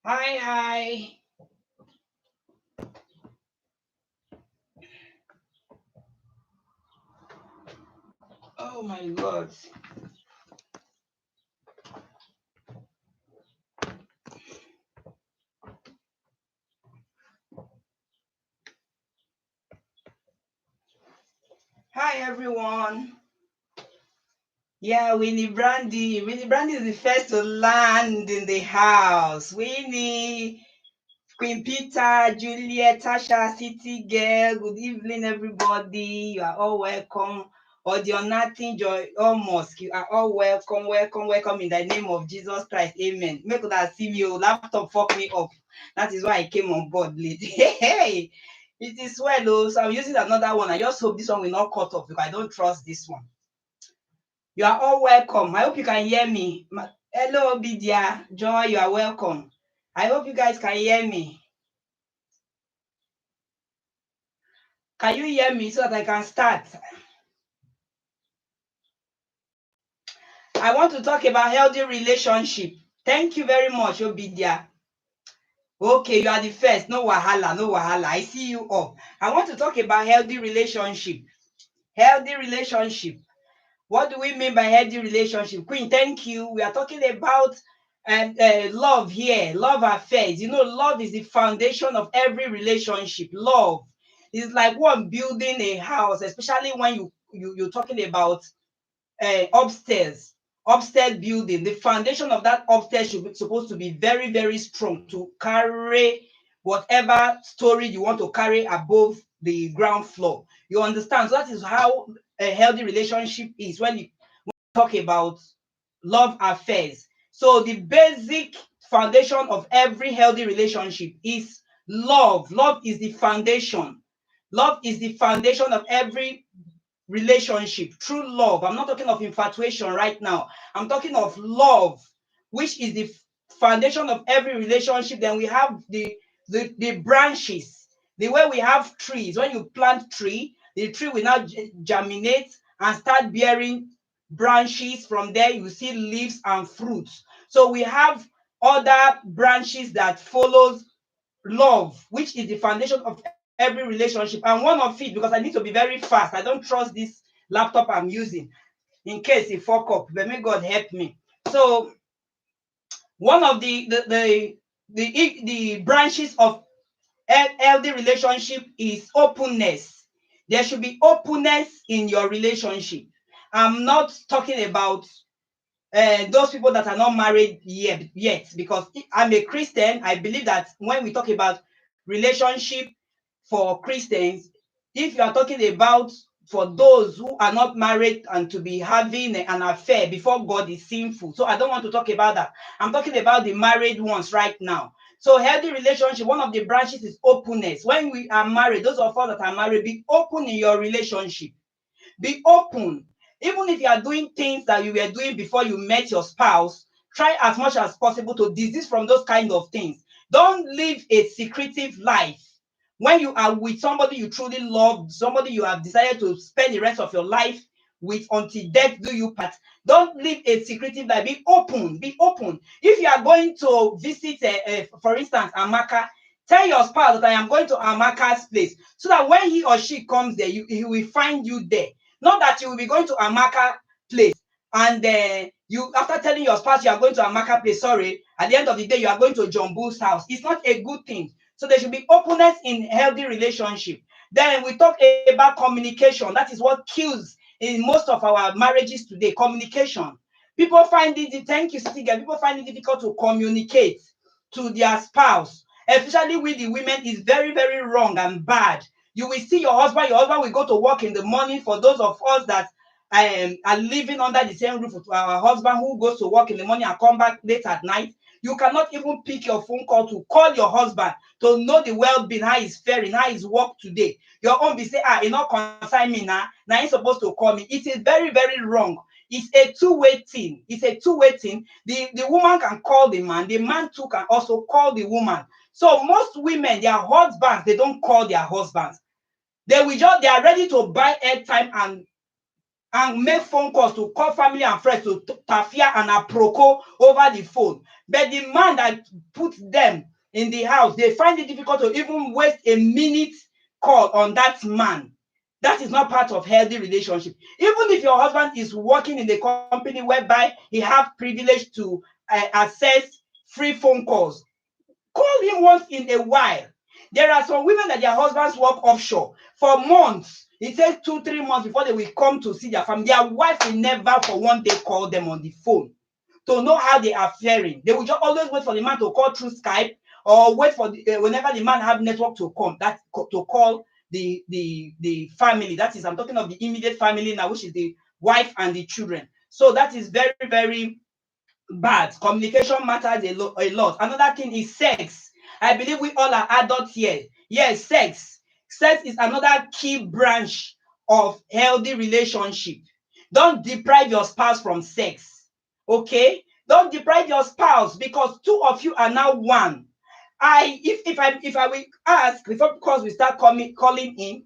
Hi, hi. Oh my God. Hi, everyone. Yeah, Winnie Brandy. Winnie Brandy is the first to land in the house. Winnie, Queen Peter, Juliet, Tasha, City Girl. Good evening, everybody. You are all welcome. Odionatin, Joy, Almost. You are all welcome, welcome, welcome in the name of Jesus Christ. Amen. Make that see me. Laptop fuck me up. That is why I came on board late. Hey, it is well, though. So I'm using another one. I just hope this one will not cut off because I don't trust this one. You are all welcome. I hope you can hear me. Hello, Bidia, Joy, you are welcome. I hope you guys can hear me. Can you hear me so that I can start? I want to talk about healthy relationship. Thank you very much, Obidia. Okay, you are the first. No wahala, no wahala. I see you up. I want to talk about healthy relationship. Healthy relationship. What do we mean by healthy relationship? Queen, thank you. We are talking about love here, love affairs. You know, love is the foundation of every relationship. Love is like one building a house, especially when you're talking about upstairs building. The foundation of that upstairs should be supposed to be very, very strong to carry whatever story you want to carry above the ground floor. You understand? So that is how a healthy relationship is when you talk about love affairs. So the basic foundation of every healthy relationship is love. Love is the foundation. Love is the foundation of every relationship. True love. I'm not talking of infatuation right now. I'm talking of love, which is the foundation of every relationship. Then we have the branches. The way we have trees. When you plant tree, the tree will now germinate and start bearing branches. From there, you see leaves and fruits. So we have other branches that follows love, which is the foundation of every relationship. And one of it, because I need to be very fast, I don't trust this laptop I'm using in case it fuck up, but may God help me. So one of the branches of healthy relationship is openness. There should be openness in your relationship. I'm not talking about those people that are not married yet, because I'm a Christian. I believe that when we talk about relationship for Christians, if you are talking about for those who are not married and to be having an affair before God is sinful. So I don't want to talk about that. I'm talking about the married ones right now. So healthy relationship, one of the branches is openness. When we are married, those of us that are married, be open in your relationship. Be open. Even if you are doing things that you were doing before you met your spouse, try as much as possible to desist from those kind of things. Don't live a secretive life. When you are with somebody you truly love, somebody you have decided to spend the rest of your life with until death do you part, don't live a secretive life. Be open. Be open. If you are going to visit, for instance, Amaka, tell your spouse that I am going to Amaka's place, so that when he or she comes there, he will find you there. Not that you will be going to Amaka place and you, after telling your spouse you are going to Amaka place, sorry, at the end of the day you are going to John Bull's house. It's not a good thing. So there should be openness in healthy relationship. Then we talk about communication. That is what kills in most of our marriages today. Communication. People find it, thank you, Stiga, people find it difficult to communicate to their spouse, especially with the women. Is very, very wrong and bad. You will see your husband will go to work in the morning. For those of us that are living under the same roof with our husband who goes to work in the morning and come back late at night, you cannot even pick your phone call to call your husband to know the well-being, how he's faring, how he's work today. Your own be say, it not concern me now. Now he's supposed to call me. It is very, very wrong. It's a two-way thing. It's a two-way thing. The woman can call the man too can also call the woman. So most women, their husbands, they don't call their husbands. They are ready to buy airtime and make phone calls to call family and friends to tafia and aproko over the phone. But the man that put them in the house, they find it difficult to even waste a minute call on that man. That is not part of healthy relationship. Even if your husband is working in a company whereby he have privilege to access free phone calls, call him once in a while. There are some women that their husbands work offshore for months. It takes 2-3 months before they will come to see their family. Their wife will never for one day call them on the phone to know how they are faring. They will just always wait for the man to call through Skype, or wait for whenever the man have network to come, that to call the family. That is, I'm talking of the immediate family now, which is the wife and the children. So that is very, very bad. Communication matters a lot. Another thing is sex. I believe we all are adults here. Yes, sex. Sex is another key branch of healthy relationship. Don't deprive your spouse from sex. Okay? Don't deprive your spouse, because two of you are now one. If I will ask before, because we start calling in,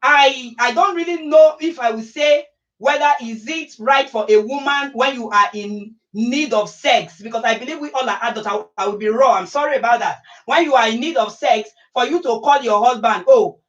I don't really know if I will say whether is it right for a woman when you are in need of sex, because I believe we all are adults. I will be wrong. I'm sorry about that. When you are in need of sex, for you to call your husband, oh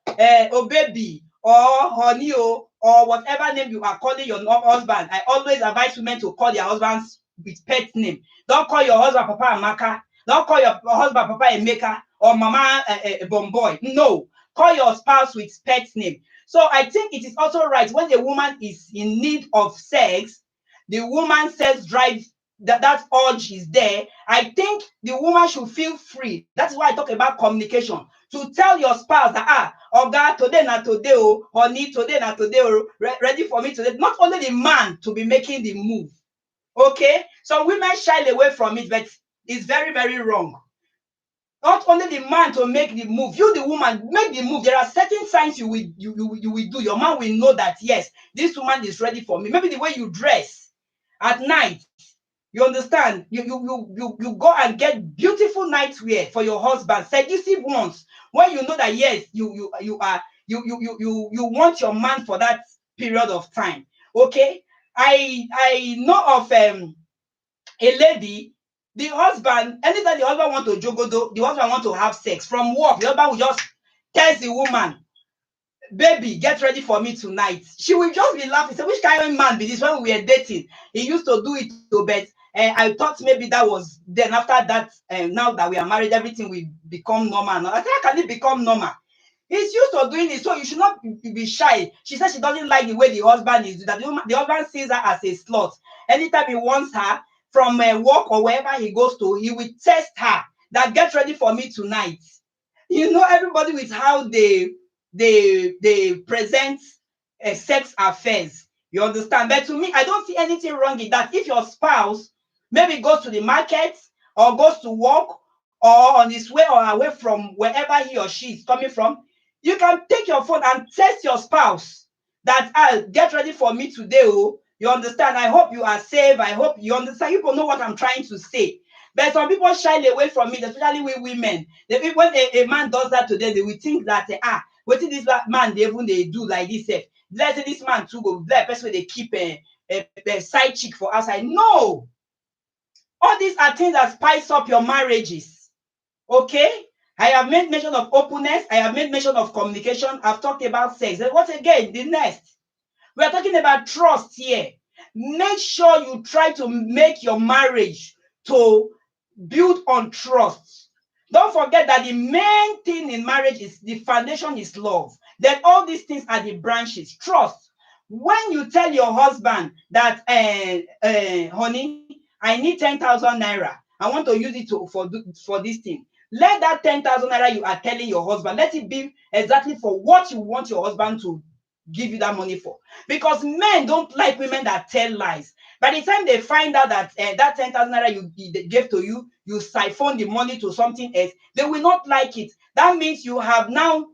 baby, or honey, or whatever name you are calling your husband, I always advise women to call their husbands with pet name. Don't call your husband Papa Amaka. Don't call your husband Papa Emeka or Mama Bomboy. No. Call your spouse with pet name. So I think it is also right when a woman is in need of sex, the woman's sex drive, that urge is there. I think the woman should feel free. That's why I talk about communication. To tell your spouse that, Oga, today na today, oh, honey, today na today, oh, ready for me today. Not only the man to be making the move. Okay? So women shy away from it, but it's very, very wrong. Not only the man to make the move, you the woman make the move. There are certain signs you will do. Your man will know that yes, this woman is ready for me. Maybe the way you dress at night. You understand? You go and get beautiful nightwear for your husband, seductive ones. When you know that yes, you want your man for that period of time. Okay, I know of a lady. The husband, anytime the husband want to jogodo, the husband want to have sex from work, the husband will just tell the woman, baby, get ready for me tonight. She will just be laughing. Say, which kind of man be this? When we were dating, he used to do it to bet. I thought maybe that was then. After that, now that we are married, everything will become normal. I said, how can it become normal? He's used to doing it, so you should not be shy. She said she doesn't like the way the husband is, that the husband sees her as a slut. Anytime he wants her from work or wherever he goes to, he will test her that get ready for me tonight. You know, everybody with how they present sex affairs. You understand? But to me, I don't see anything wrong in that. If your spouse maybe goes to the market or goes to work or on his way or away from wherever he or she is coming from, you can take your phone and text your spouse that I'll get ready for me today. Oh, you understand? I hope you are safe. I hope you understand. You people know what I'm trying to say. But some people shy away from it, especially we women. When a man does that today, they will think that what did this man they do like this? Let's say this man too go that person they keep a side chick for outside. No, all these are things that spice up your marriages. Okay, I have made mention of openness. I have made mention of communication. I've talked about sex. And what again? The next, we are talking about trust here. Make sure you try to make your marriage to build on trust. Don't forget that the main thing in marriage is the foundation is love. Then all these things are the branches. Trust. When you tell your husband that, honey, I need 10,000 naira. I want to use it for this thing. Let that 10,000 naira you are telling your husband, let it be exactly for what you want your husband to give you that money for. Because men don't like women that tell lies. By the time they find out that that 10,000 naira they gave to you, you siphon the money to something else, they will not like it. That means you have now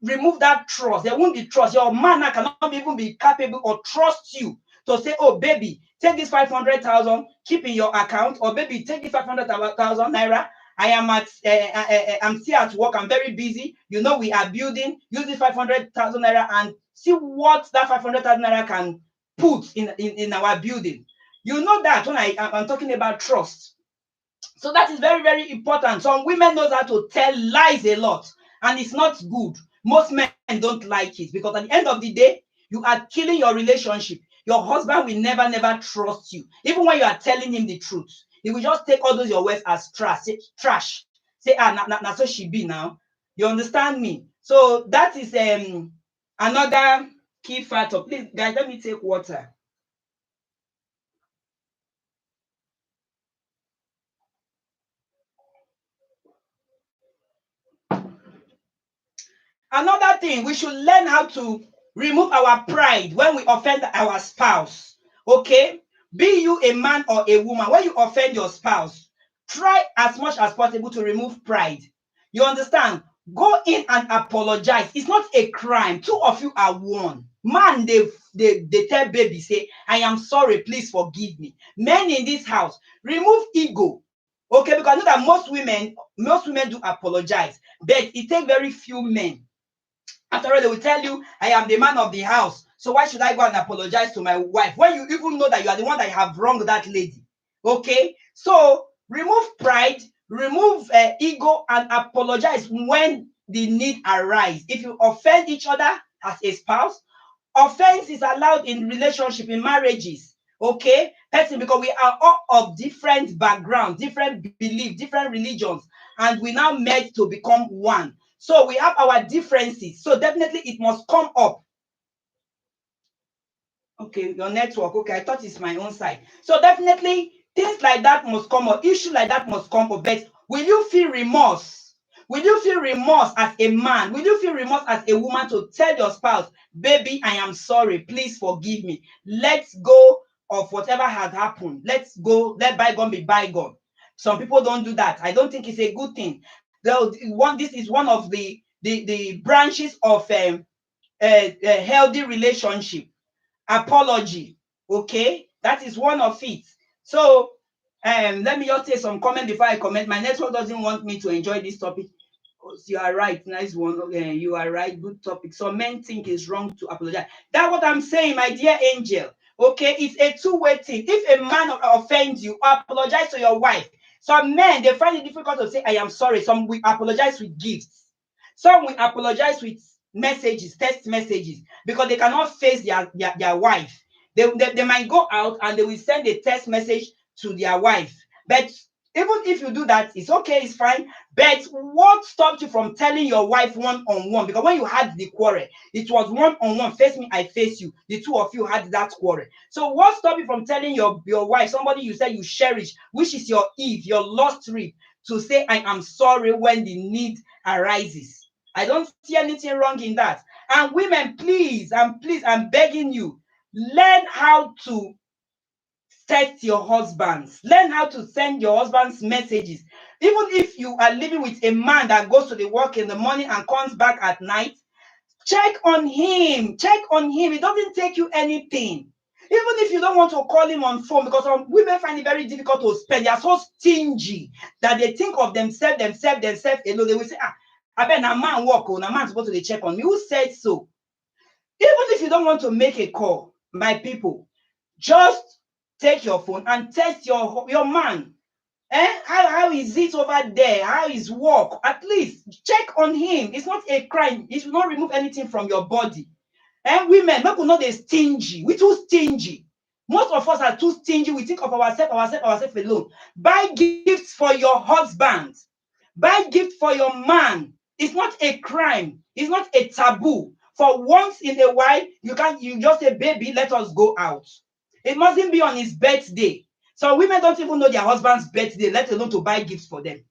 removed that trust. There won't be trust. Your man cannot even be capable or trust you to say, oh, baby, take this 500,000, keep in your account, or baby, take this 500,000 naira. I'm still at work. I'm very busy. You know, we are building. Use this 500,000 naira and see what that 500,000 naira put in our building. You know that when I'm talking about trust. So that is very, very important. Some women knows how to tell lies a lot, and it's not good. Most men don't like it, because at the end of the day, you are killing your relationship. Your husband will never, never trust you. Even when you are telling him the truth, he will just take all those your words as trash. Say, na so she be now. You understand me? So that is another key factor. Please, guys, let me take water. Another thing, we should learn how to remove our pride when we offend our spouse. Okay? Be you a man or a woman, when you offend your spouse, try as much as possible to remove pride. You understand? Go in and apologize. It's not a crime. Two of you are one. Man, they tell baby, say, I am sorry, please forgive me. Men in this house, remove ego. Okay, because I know that most women do apologize, but it takes very few men. After all, they will tell you, I am the man of the house. So why should I go and apologize to my wife when you even know that you are the one that have wronged that lady? Okay? So remove pride, remove ego, and apologize when the need arise. If you offend each other as a spouse, offense is allowed in relationship, in marriages. Okay? Person, because we are all of different backgrounds, different beliefs, different religions, and we now merge to become one. So we have our differences. So definitely it must come up. Okay, your network. Okay, I thought it's my own side. So definitely things like that must come up. Issue like that must come up. But will you feel remorse? Will you feel remorse as a man? Will you feel remorse as a woman to tell your spouse, baby, I am sorry, please forgive me. Let's go of whatever has happened. Let's go, let bygone be bygone. Some people don't do that. I don't think it's a good thing. This is one of the branches of a healthy relationship. Apology. Okay, that is one of it. So let me just say some comment before I comment. My network doesn't want me to enjoy this topic. You are right, nice one. You are right, good topic. So men think it's wrong to apologize. That's what I'm saying, my dear angel. Okay, it's a two-way thing. If a man offends you, apologize to your wife. Some men, they find it difficult to say, I am sorry. Some will apologize with gifts. Some will apologize with messages, text messages, because they cannot face their wife. They might go out and they will send a text message to their wife. But even if you do that, it's okay, it's fine. But what stopped you from telling your wife one-on-one? Because when you had the quarrel, it was one-on-one. Face me, I face you. The two of you had that quarrel. So what stopped you from telling your wife, somebody you say you cherish, which is your Eve, your lost rib, to say, I am sorry when the need arises? I don't see anything wrong in that. And women, please, I'm begging you, learn how to text your husbands. Learn how to send your husbands messages. Even if you are living with a man that goes to the work in the morning and comes back at night, check on him. Check on him. It doesn't take you anything. Even if you don't want to call him on phone, because some women find it very difficult to spend. They are so stingy that they think of themselves alone. They will say, I bet a man walk on, a man supposed to check on me. Who said so? Even if you don't want to make a call, my people, just take your phone and text your man. How is it over there? How is work? At least check on him. It's not a crime. It will not remove anything from your body. Women, people know they're stingy. We're too stingy. Most of us are too stingy. We think of ourselves alone. Buy gifts for your husband. Buy gift for your man. It's not a crime. It's not a taboo. For once in a while, you just say, baby, let us go out. It mustn't be on his birthday. So women don't even know their husband's birthday, let alone to buy gifts for them.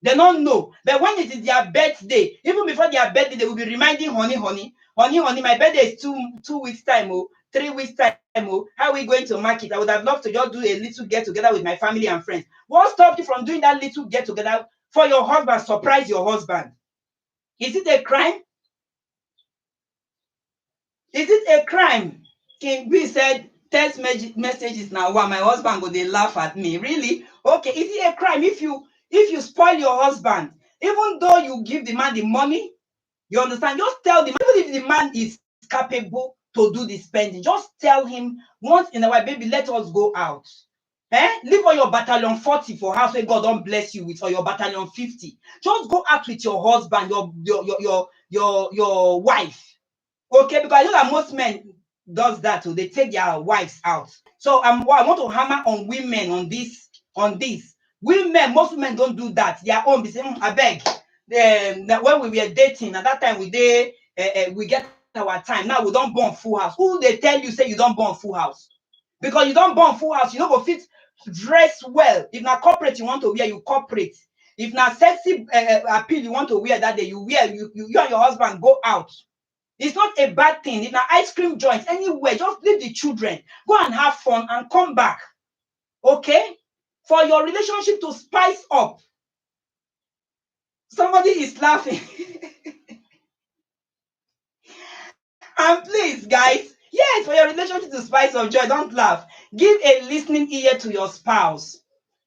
They don't know. But when it is their birthday, even before their birthday, they will be reminding honey, my birthday is 2 weeks time, 3 weeks time, how are we going to mark it? I would have loved to just do a little get together with my family and friends. What stopped you from doing that little get together for your husband? Surprise your husband. Is it a crime? Is it a crime? King B said, text messages now. Wow, my husband go, they laugh at me. Really? Okay, is it a crime if you spoil your husband, even though you give the man the money? You understand? Just tell the man, even if the man is capable to do the spending. Just tell him once in a while, baby, let us go out. Leave all your battalion 40 for house where God don't bless you with, or your battalion 50. Just go out with your husband, your wife. Okay, because I know that most men does that too. They take their wives out. So I want to hammer on women on this. Women, most women don't do that. Their own be saying, I beg. When we were dating, at that time we get our time. Now we don't born full house. Who they tell you say you don't born full house? Because you don't born full house, you don't go fit dress well. If na corporate you want to wear, you corporate. If na sexy appeal you want to wear that day, you wear. You and your husband go out. It's not a bad thing. If na ice cream joint, anywhere, just leave the children, go and have fun and come back. Okay? For your relationship to spice up. Somebody is laughing. And please, guys, yes, for your relationship to spice up joy, don't laugh. Give a listening ear to your spouse.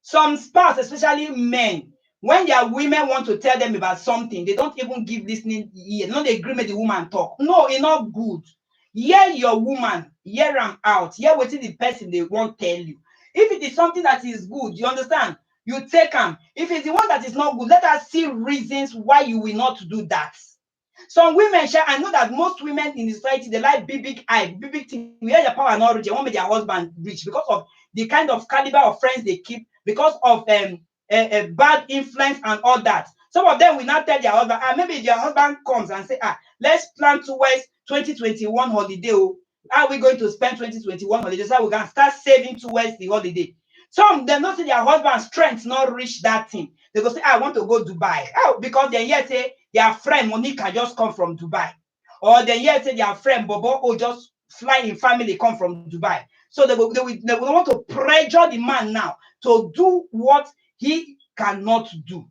Some spouse, especially men, when their women want to tell them about something, they don't even give listening ear. No, they agree with the woman talk. No, it's not good. Hear your woman, hear them out. Hear what the person they won't tell you. If it is something that is good, you understand? You take them. If it's the one that is not good, let us see reasons why you will not do that. Some women, I know that most women in the society, they like big eye, big thing. We hear their power and origin, want make their husband rich because of the kind of caliber of friends they keep, because of bad influence and all that. Some of them will not tell their husband, maybe their husband comes and say, let's plan towards 2021 holiday. How are we going to spend 2021 holiday? So we're going to start saving towards the holiday. Some they not say their husband's strength not reach that thing. They go say, I want to go Dubai. Because they hear say their friend Monica just come from Dubai. Or they hear say their friend Bobo just fly in family come from Dubai. So they will want to pressure the man now to do what he cannot do.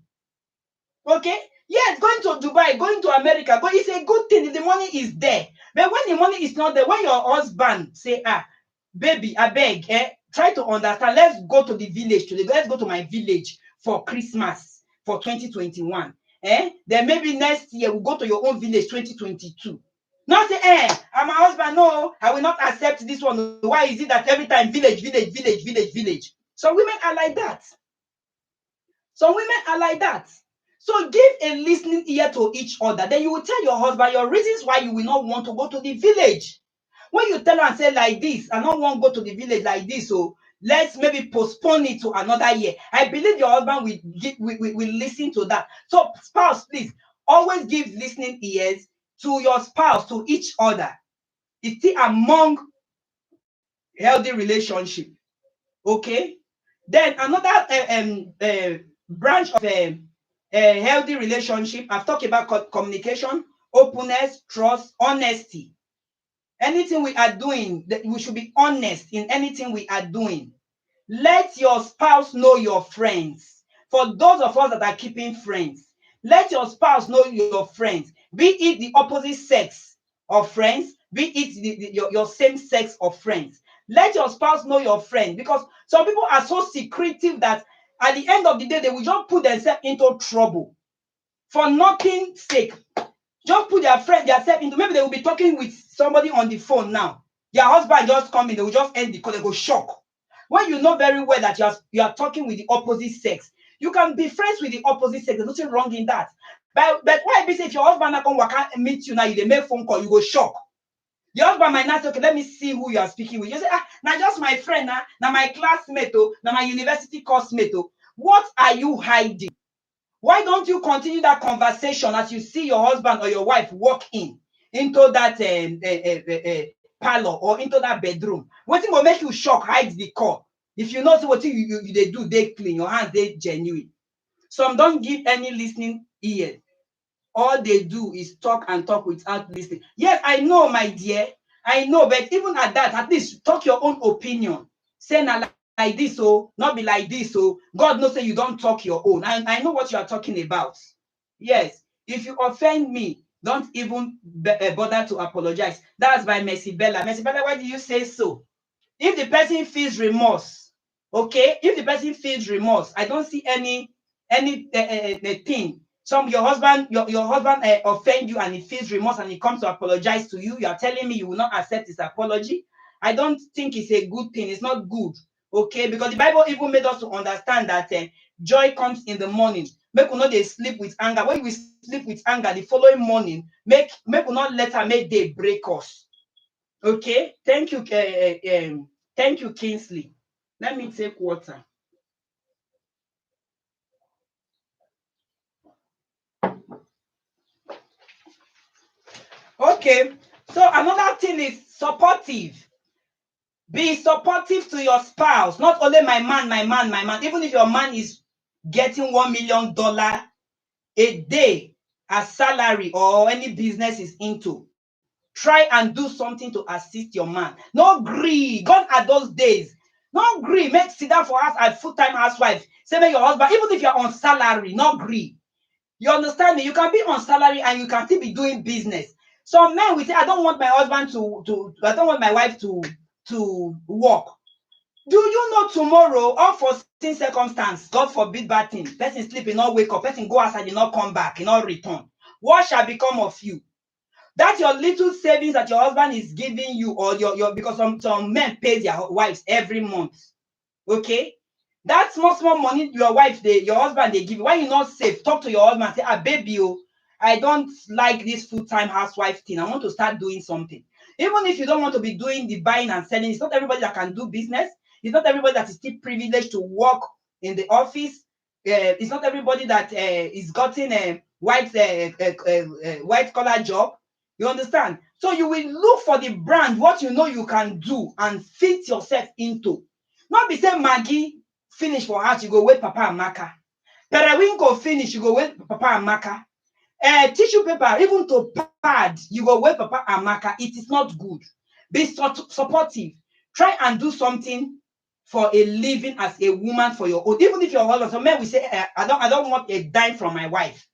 Okay? Yes, going to Dubai, going to America, but it's a good thing if the money is there. But when the money is not there, when your husband say, baby, I beg, try to understand. Let's go to the village today. Let's go to my village for Christmas for 2021. Then maybe next year we'll go to your own village 2022. Not say, I'm my husband. No, I will not accept this one. Why is it that every time village? Some women are like that. So give a listening ear to each other. Then you will tell your husband your reasons why you will not want to go to the village. When you tell her and say like this, I don't want to go to the village like this, so let's maybe postpone it to another year. I believe your husband will listen to that. So spouse, please, always give listening ears to your spouse, to each other. It's among healthy relationship. Okay? Then another branch of a healthy relationship, I've talked about communication, openness, trust, honesty. Anything we are doing, we should be honest in anything we are doing. Let your spouse know your friends. For those of us that are keeping friends, let your spouse know your friends, be it the opposite sex of friends, be it your same sex of friends. Let your spouse know your friend, because some people are so secretive that at the end of the day, they will just put themselves into trouble for nothing's sake. Just put their friend, themselves into, maybe they will be talking with somebody on the phone now. Their husband just come in, they will just end the call, they go shock. When you know very well that you are talking with the opposite sex, you can be friends with the opposite sex. There's nothing wrong in that. But why be say if your husband not come meet you now, you make phone call, you go shock. The husband might not say, okay, let me see who you are speaking with. You say, now just my friend, now my classmate, now my university classmate. What are you hiding? Why don't you continue that conversation as you see your husband or your wife walk into that parlor or into that bedroom? What will make you shock? Hide the call. If you know what they do, they clean. Your hands, they genuine. Some don't give any listening ear. All they do is talk and talk without listening. Yes, I know, my dear. I know, but even at that, at least talk your own opinion. Say now like this, not be like this, God knows say you don't talk your own. I know what you are talking about. Yes, if you offend me, don't even bother to apologize. That's by Mercy Bella. Mercy Bella, why do you say so? If the person feels remorse, okay? If the person feels remorse, I don't see any thing your husband offend you and he feels remorse and he comes to apologize to you. You are telling me you will not accept his apology. I don't think it's a good thing. It's not good. Okay, because the Bible even made us to understand that joy comes in the morning. Make we not they sleep with anger. When we sleep with anger the following morning, make we not let her make day break us. Okay, thank you, thank you, Kingsley. Let me take water. Okay, so another thing is supportive. Be supportive to your spouse. Not only my man, my man, my man. Even if your man is getting $1 million a day as salary or any business is into, try and do something to assist your man. No gree. God at those days. No gree. Make sit down for us as full-time housewife. Say make your husband, even if you're on salary, no gree. You understand me? You can be on salary and you can still be doing business. Some men will say, I don't want my husband I don't want my wife to work. Do you know tomorrow, unforeseen circumstance, God forbid bad thing, person sleep, he not wake up, person go outside, he not come back, he not return. What shall become of you? That your little savings that your husband is giving you, or your because some men pay their wives every month. Okay? That small money your husband they give you. Why you not save? Talk to your husband and say, baby, I don't like this full-time housewife thing. I want to start doing something. Even if you don't want to be doing the buying and selling, it's not everybody that can do business. It's not everybody that is still privileged to work in the office. It's not everybody that is gotten a white collar job. You understand? So you will look for the brand, what you know you can do and fit yourself into. Not be say Maggie finish for house, you go wait Papa Amaka. Periwinkle finish, you go wait Papa Amaka. Tissue paper, even to pad, you go wait Papa Amaka. It is not good. Be supportive. Try and do something for a living as a woman for your own. Even if your husband, some men will say, I don't want a dime from my wife.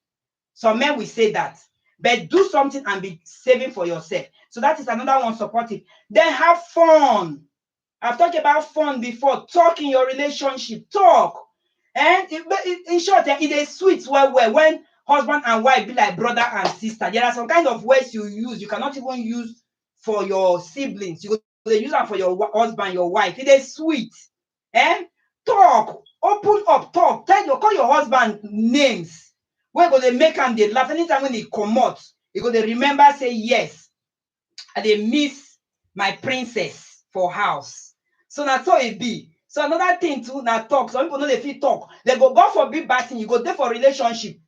Some men will say that. But do something and be saving for yourself. So that is another one, supportive. Then have fun. I've talked about fun before. Talk in your relationship. Talk. And in short, it is sweet well when husband and wife be like brother and sister. There are some kind of words you use. You cannot even use for your siblings. You go use them for your husband, your wife. It is sweet. And talk. Open up. Talk. Call your husband names. Where go they make him they laugh. Anytime when he come out, you go they remember, say, yes, I they miss my princess for house. So that's how it be. So another thing too, now talk. Some people know they feel talk. They go God forbid bad thing. You go there for relationship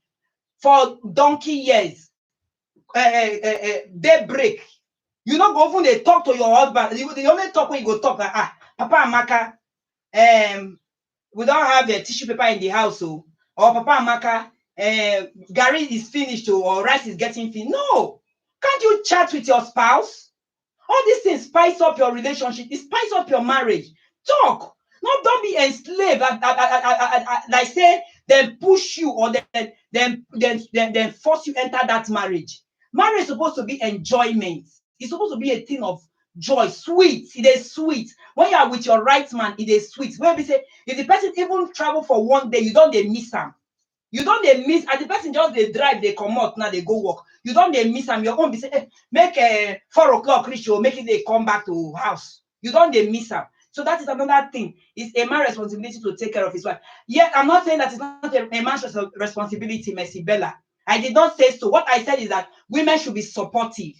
for donkey years. They break. You not go even they talk to your husband. They only talk when you go talk like, Papa Amaka, we don't have a tissue paper in the house, or Papa Amaka, Gary is finished, or rice is getting finished. No, can't you chat with your spouse? All these things spice up your relationship. It spice up your marriage. Talk. No, don't be enslaved. Like say, then push you or then force you enter that marriage. Marriage is supposed to be enjoyment. It's supposed to be a thing of joy, sweet. It is sweet. When you are with your right man, it is sweet. When we say, if the person even travel for one day, you don't they miss him. You don't they miss, and the person just they drive, they come out, now they go work. You don't they miss them. Your own be say, make 4 o'clock reach, you make it they come back to house. You don't they miss them. So that is another thing. It's a man's responsibility to take care of his wife. Yet I'm not saying that it's not a man's responsibility, Mercy Bella. I did not say so. What I said is that women should be supportive.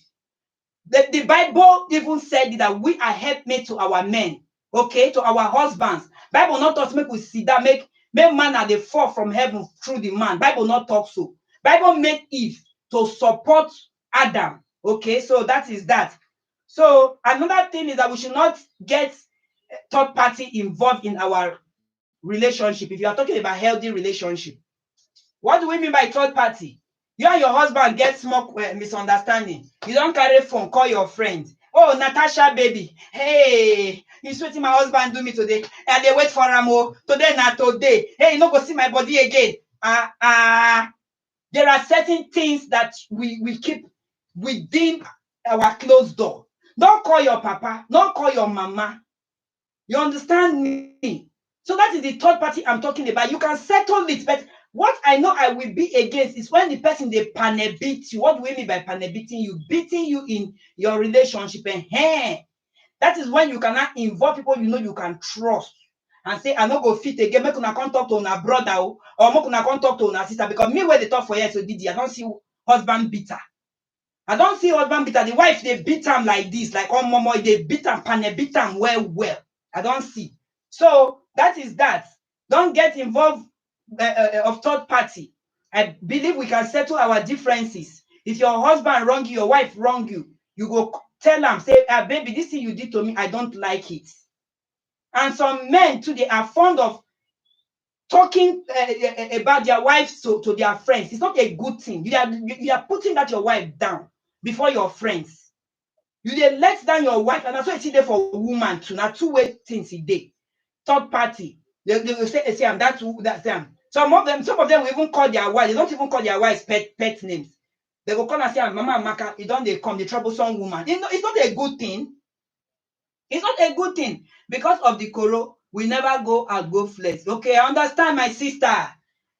The Bible even said that we are helpmates to our men, okay, to our husbands. Bible not us make we see that make man at the fall from heaven through the man. Bible not talk so. Bible made Eve to support Adam. Okay, so that is that. So another thing is that we should not get third party involved in our relationship. If you are talking about healthy relationship, what do we mean by third party? You and your husband get small misunderstanding. You don't carry phone, call your friend. Oh, Natasha, baby. Hey, you see what my husband do me today? And they wait for him. Today, not today. Hey, you not go see my body again. There are certain things that we keep within our closed door. Don't call your papa. Don't call your mama. You understand me? So that is the third party I'm talking about. You can settle it, but What I know I will be against is when the person they beat you. What do we mean by beating you? Beating you in your relationship. And that is when you cannot involve people you know you can trust and say, I no go fit again, make una come talk to una brother or make una come talk to una sister. Because me where they talk for years, so Didi, I don't see husband beater. I don't see husband beater. The wife, they beat him like this, like oh mama, they beat him, beat him well. I don't see. So that is that. Don't get involved of third party. I believe we can settle our differences. If your husband wrong you, your wife wrong you, you go tell them, say, ah, baby, this thing you did to me, I don't like it. And some men too, they are fond of talking about their wives to their friends. It's not a good thing. You are putting that your wife down before your friends. You dey let down your wife, and that's why it's there for woman too. Now two-way things a day. Third party, they will say I'm that's them. Some of them will even call their wives. They don't even call their wives pet names. They go call and say, Mama Amaka, you don't they come, the troublesome woman. It's not a good thing. It's not a good thing. Because of the coro, we never go out, go flex. Okay, I understand, my sister.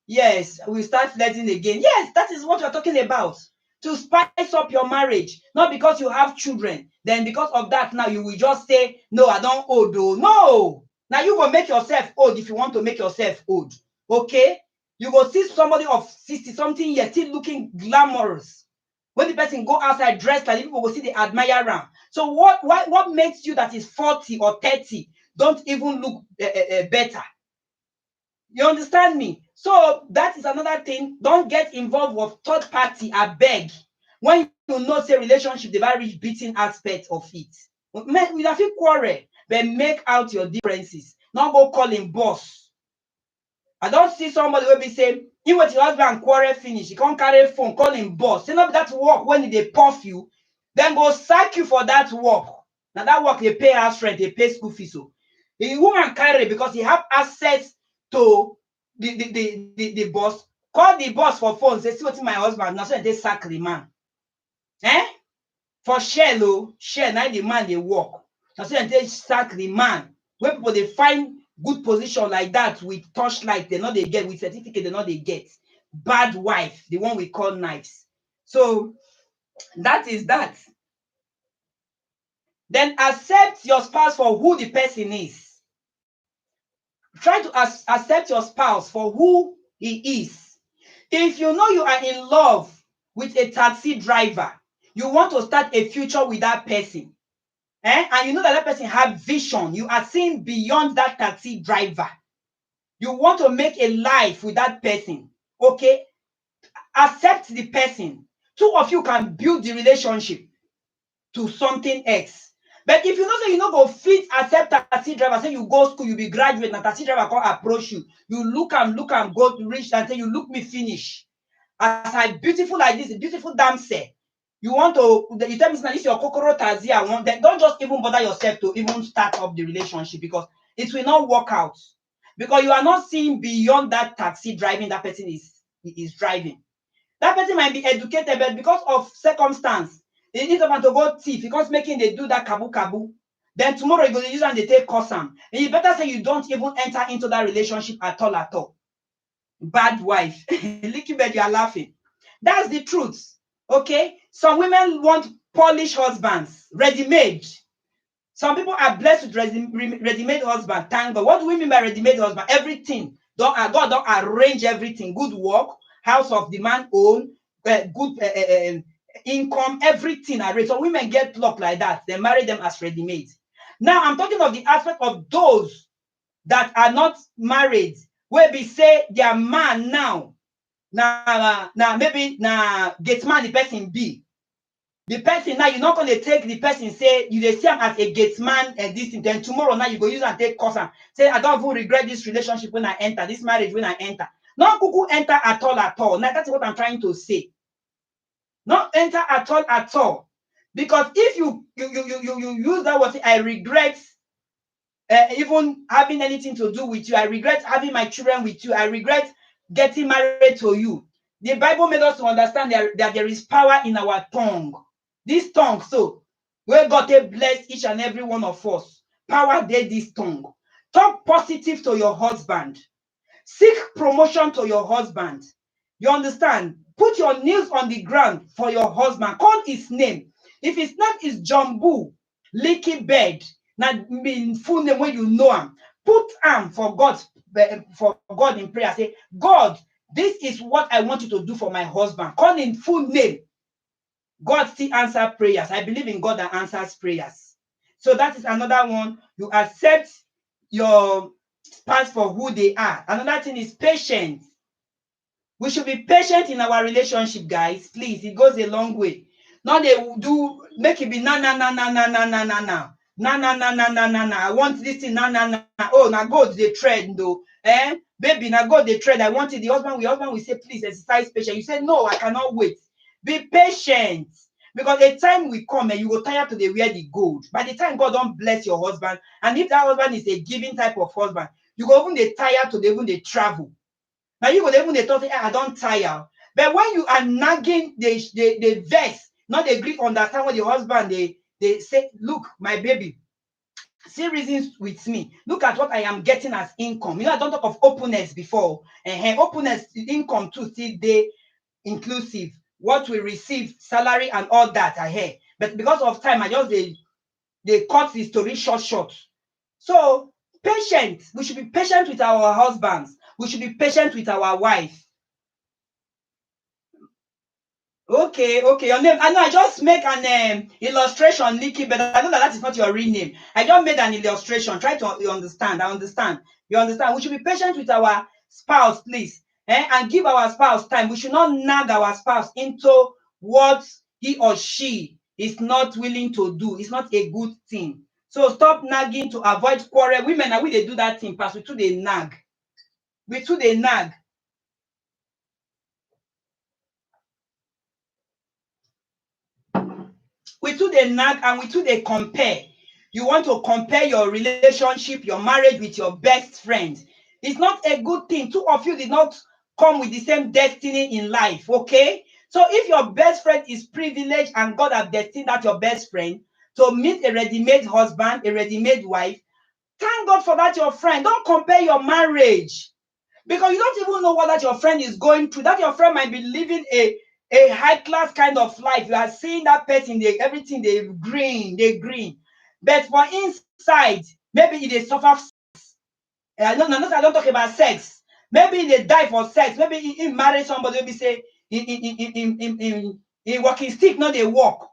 Yes, we start flirting again. Yes, that is what we're talking about. To spice up your marriage. Not because you have children. Then because of that, now you will just say, no, I don't old. Oh. No. Now you will make yourself old if you want to make yourself old. Okay? You go see somebody of 60-something years still looking glamorous. When the person go outside dressed like people will see, they admire him. So what makes you that is 40 or 30 don't even look better? You understand me? So that is another thing. Don't get involved with third party, I beg. When you know say relationship, the very beating aspect of it. We have to quarrel, but make out your differences. Not go call him boss. I don't see somebody will be saying, you with your husband quarrel finish, you can't carry phone, call him boss. Say not that work when they puff you, then go sack you for that work. Now that work they pay house rent, they pay school fees. So the woman carry because he have access to the boss. Call the boss for phone. Say, see what my husband now. So they sack the man. For share, share now the man they work. Now so they sack the man. When people they find good position like that with torchlight, they know they get with certificate, they know they get. Bad wife, the one we call knives. So that is that. Then accept your spouse for who the person is. Try to accept your spouse for who he is. If you know you are in love with a taxi driver, you want to start a future with that person, and you know that person has vision, you are seeing beyond that taxi driver. You want to make a life with that person, okay? Accept the person. Two of you can build the relationship to something else. But if you know say you no go fit accept taxi driver, say you go school, you be graduate, and taxi driver come approach you, you look am, go reach and say, you look me finish. As I beautiful like this, beautiful damsel, you want to, you tell me this your kokoro taxi, I want that. Don't just even bother yourself to even start up the relationship because it will not work out. Because you are not seeing beyond that taxi driving that person is driving. That person might be educated, but because of circumstance, they need someone to go thief because making they do that kabu. Then tomorrow you go to use and they take custom. And you better say you don't even enter into that relationship at all. Bad wife. Licky bed, you are laughing. That's the truth. Okay? Some women want polished husbands, ready-made. Some people are blessed with ready-made husband. Thank God. What do we mean by ready-made husband? Everything. God don't arrange everything. Good work, house of the man own, good income, everything arranged. So women get luck like that. They marry them as ready-made. Now I'm talking of the aspect of those that are not married, where we say their man now maybe gate man the person be. The person now, you're not going to take the person, say, you see him as a gate man and this thing. Then tomorrow now you go use and take course and say, I don't even regret this relationship when I enter, this marriage when I enter. Not cuckoo enter at all. Now that's what I'm trying to say. Not enter at all. Because if you use that word, I regret even having anything to do with you. I regret having my children with you. I regret getting married to you. The Bible made us to understand that there is power in our tongue. This tongue, so where God bless each and every one of us. Power there, this tongue. Talk positive to your husband. Seek promotion to your husband. You understand? Put your nails on the ground for your husband. Call his name. If his name is Jumbo, Leaky Bed, that mean full name when you know him. Put him for God in prayer. Say, God, this is what I want you to do for my husband. Call in full name. God still answer prayers. I believe in God that answers prayers. So that is another one. You accept your spouse for who they are. Another thing is patience. We should be patient in our relationship, guys. Please, it goes a long way. Now they do make it be na na na na na na na na na na na na na na na na. I want this thing na na na. Oh, now go the trend though. Baby, now go the trend. I want it. The husband will say, please exercise patience. You say, no, I cannot wait. Be patient. Because the time will come and you will tire to the wear the gold. By the time God don't bless your husband, and if that husband is a giving type of husband, you go even the tire to the even the travel. Now you go even the thought, I don't tire. But when you are nagging the vex, not the Greek understand what the husband they say, look, my baby, see reasons with me. Look at what I am getting as income. You know, I don't talk of openness before. Openness, income too, still they inclusive. What we receive, salary and all that I hear. But because of time, I just they cut the story short. So patient. We should be patient with our husbands. We should be patient with our wife. Okay. Your name. I know I just make an illustration, Nikki, but I know that is not your real name. I just made an illustration. Try to understand. I understand. You understand? We should be patient with our spouse, please. And give our spouse time. We should not nag our spouse into what he or she is not willing to do. It's not a good thing. So stop nagging to avoid quarrel. Women, are we they do that thing, pass we too they nag. We too they nag. We too they nag and we too they compare. You want to compare your relationship, your marriage with your best friend. It's not a good thing. Two of you did not come with the same destiny in life, okay? So if your best friend is privileged and God has destined that your best friend to meet a ready-made husband, a ready-made wife, thank God for that your friend. Don't compare your marriage. Because you don't even know what that your friend is going through. That your friend might be living a high class kind of life. You are seeing that person, everything they green. But for inside, maybe they suffer. I don't talk about sex. Maybe they die for sex. Maybe he marry somebody. Maybe say in walking stick, no, they walk.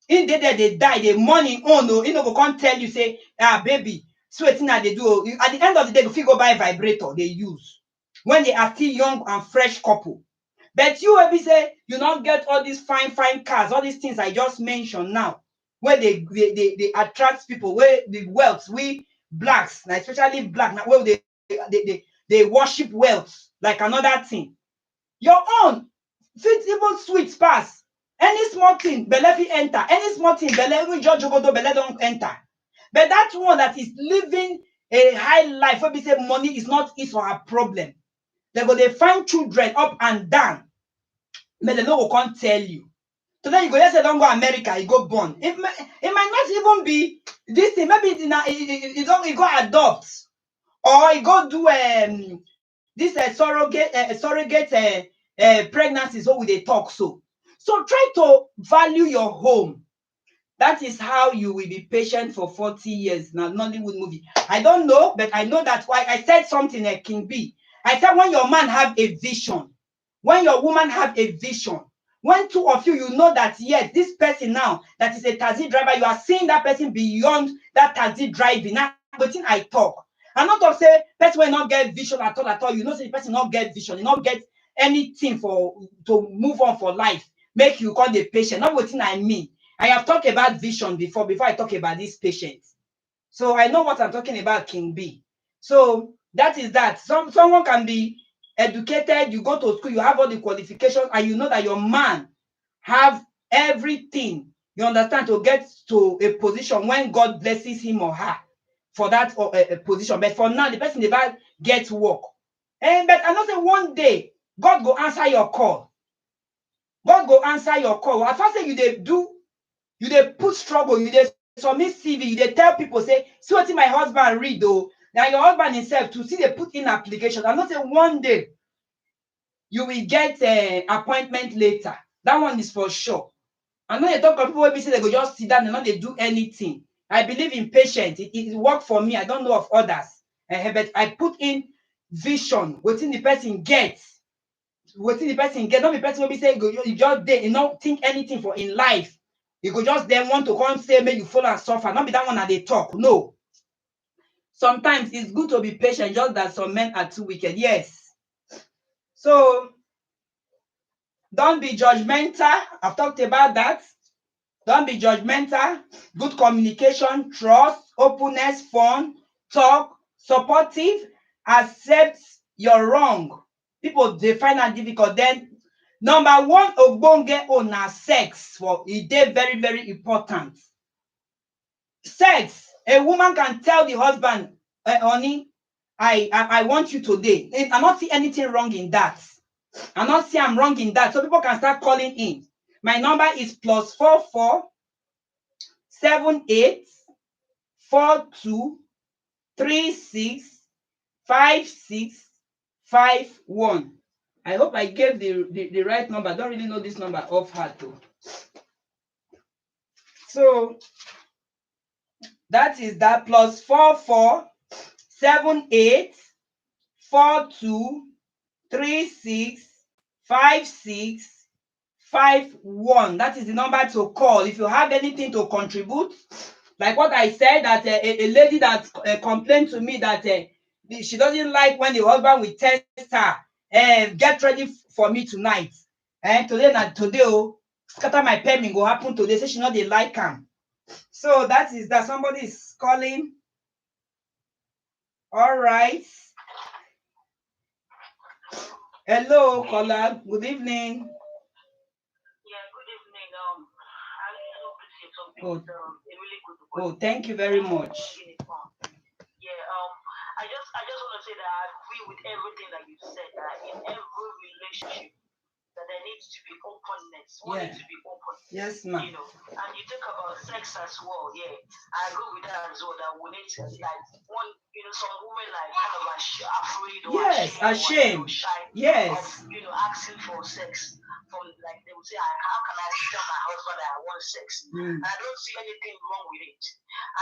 In they die, the money on no, go can't tell you, say, baby, sweating that they do. At the end of the day, if you go buy a vibrator, they use. When they are still young and fresh couple. But you will be say you not get all these fine cars, all these things I just mentioned now, where they attract people, where the wealth, we blacks, especially black, now where they worship wealth like another thing. Your own fit even sweet pass. Any small thing, belle fit enter. Any small thing, belle even judge belle don't enter. But that one that is living a high life, where we say money is not his or her problem. They find children up and down, but they no go can't tell you. So then you go, yes, I don't go America, you go born. It might not even be this thing. Maybe it go adopt, or you go do this surrogate pregnancy. So we they talk so. So try to value your home. That is how you will be patient for 40 years. Now, Nollywood movie. I don't know, but I know that's why I said something like King B. I said when your man have a vision, when your woman have a vision, when two of you, you know that, yes, this person now that is a taxi driver, you are seeing that person beyond that taxi driving. Now, but I talk. I'm not to say person will not get vision at all. You know, say the person not get vision, you not get anything to move on for life. Make you call the patient. Not what I mean. I have talked about vision before I talk about this patient. So I know what I'm talking about, King B. So that is that. Someone can be educated, you go to school, you have all the qualifications, and you know that your man have everything, you understand, to get to a position when God blesses him or her for that position. But for now, the person never gets work. But I know that one day, God go answer your call. God go answer your call. At first, you they do, you they put struggle, you they submit CV, you they tell people, say, see what my husband read though. Then your husband himself to see they put in application. I'm not saying one day you will get an appointment later. That one is for sure. I know they talk about people wey be say they go just sit down and not they do anything. I believe in patience. It work for me. I don't know of others. But I put in vision. Wetin the person gets. Wetin the person get. Not the person will be say you just there, you not think anything for in life. You go just then want to come say make you fall and suffer. Not be that one that they talk. No. Sometimes it's good to be patient, just that some men are too wicked. Yes. So don't be judgmental. I've talked about that. Don't be judgmental. Good communication, trust, openness, fun, talk, supportive, accept you're wrong. People they find that difficult. Then number one ogbonge on na sex for e dey very very important. Sex, a woman can tell the husband, honey, I want you today. I not see anything wrong in that. I not see I'm wrong in that. So people can start calling in. My number is +44 78 42 36 56 51. I hope I gave the right number. I don't really know this number off heart though. So that is that +44 78 42 36 56 51. That is the number to call if you have anything to contribute. Like what I said, that a lady that complained to me that she doesn't like when the husband will test her, get ready for me tonight. And today, oh, scatter my payment go happen today. Say she not they like him. So that is that. Somebody is calling. All right. Hello, caller. Good evening. Yeah, good evening. I really appreciate something. Oh. A really good Oh, thank you very much. Yeah. I just want to say that I agree with everything that you said. That in every relationship, that there needs to be openness. One needs to be open. Yes, ma'am. You know, and you talk about sex as well. Yeah, I agree with that as well. That we need to like one. You know, some women like kind of afraid or Yes, ashamed. Or shy. Yes. Of, you know, asking for sex. From like they would say, how can I tell my husband that I want sex? And I don't see anything wrong with it.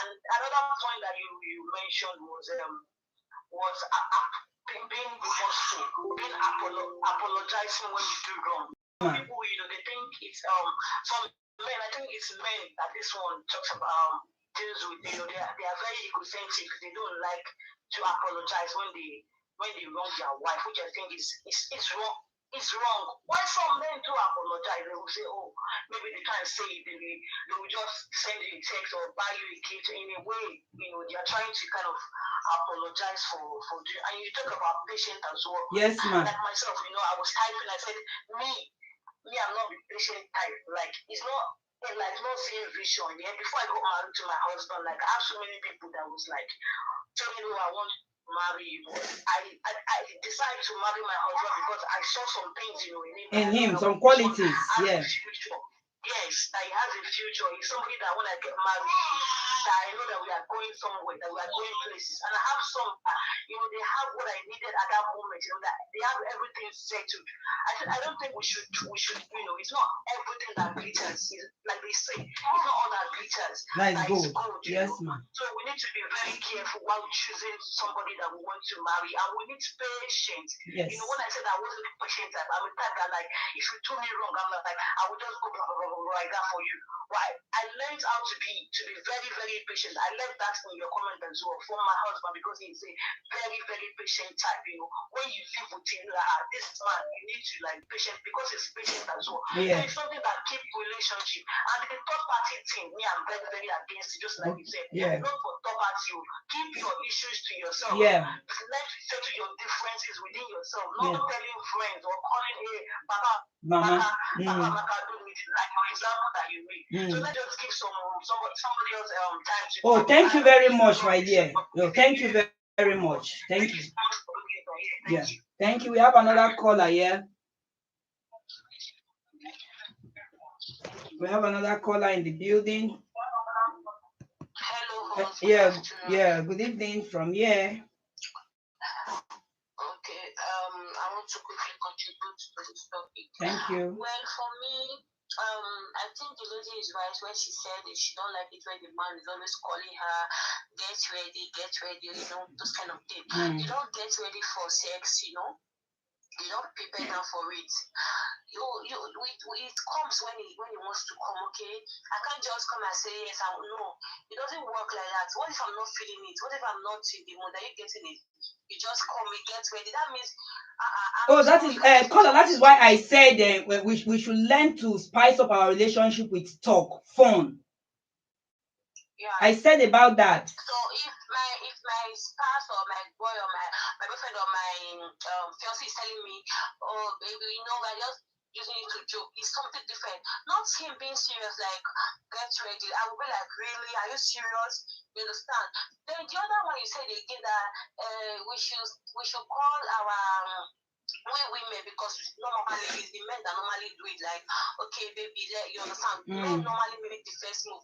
And another point that you mentioned was being remorseful, being apologizing when you do wrong. People, you know, they think it's some men. I think it's men that this one talks about deals with. You know, they are very egocentric. They don't like to apologize when they wrong their wife, which I think is wrong. It's wrong. Why some men do apologize? They will say, oh, maybe they can't say it. They will just send you a text or buy you a gift. In a way, you know, they are trying to kind of apologize for doing. And you talk about patience as well. Yes, ma'am. Like myself, you know, I was typing. I said, me, I'm not the patient type. Like it's not. Like not seeing vision. Yeah, before I got married to my husband, like I have so many people that was like, tell me who I want to marry you. I decided to marry my husband because I saw some things, you know, in him, some qualities. Yeah. Yes, that he has a future. He's somebody that when I get married, that I know that we are going somewhere, that we are going places. And I have some, you know, they have what I needed at that moment. You know, that they have everything settled. I said, I don't think we should, you know, it's not everything that glitters. Like they say, it's not all that glitters. That is good. Yes, ma'am. So we need to be very careful while choosing somebody that we want to marry. And we need patience. Yes. You know, when I said I wasn't patient, I'm a type that like, if you do me wrong, I'm like, I will just go blah, blah, blah, blah, like that for you. Why? I learned how to be very, very patient. I learned that in your comment as well from my husband because he's a very, very patient type. You know, when you live with him, this man, you need to like patient because he's patient as well. Yeah. So it's something that keeps relationship. And the third party thing, me, I'm very, very against it, just like you said. Yeah. Not for third party, keep your issues to yourself. Yeah. Let you settle your differences within yourself, not telling friends or calling, hey, Papa, Mama. Papa, do it like your example that you made. So let's just give somebody else time to. Oh, thank you very much, my dear. Oh, thank you very much. Thank you. Yeah. Thank you. We have another caller here. We have another caller in the building. Hello. Yeah. Good evening from here. Okay. I want to quickly contribute to this topic. Thank you. Well, for me, I think the lady is right when she said that she don't like it when the man is always calling her, get ready, those kind of things. You don't get ready for sex, you don't prepare them for it. It comes when he wants to come. Okay, I can't just come and say yes. No, it doesn't work like that. What if I'm not feeling it? What if I'm not in the mood? Are you getting it? You just call me, get ready. That means that is Kola, that is why I said we should learn to spice up our relationship with talk, fun. Yeah. I said about that. So if my spouse or my boy or my boyfriend or my fiancé is telling me, oh baby, we're just using it to joke, it's something different. Not him being serious, like get ready. I will be like, really? Are you serious? You understand? Then the other one you said again that we should call our we women, because normally it's the men that normally do it, like, okay baby, you understand, men normally make the first move.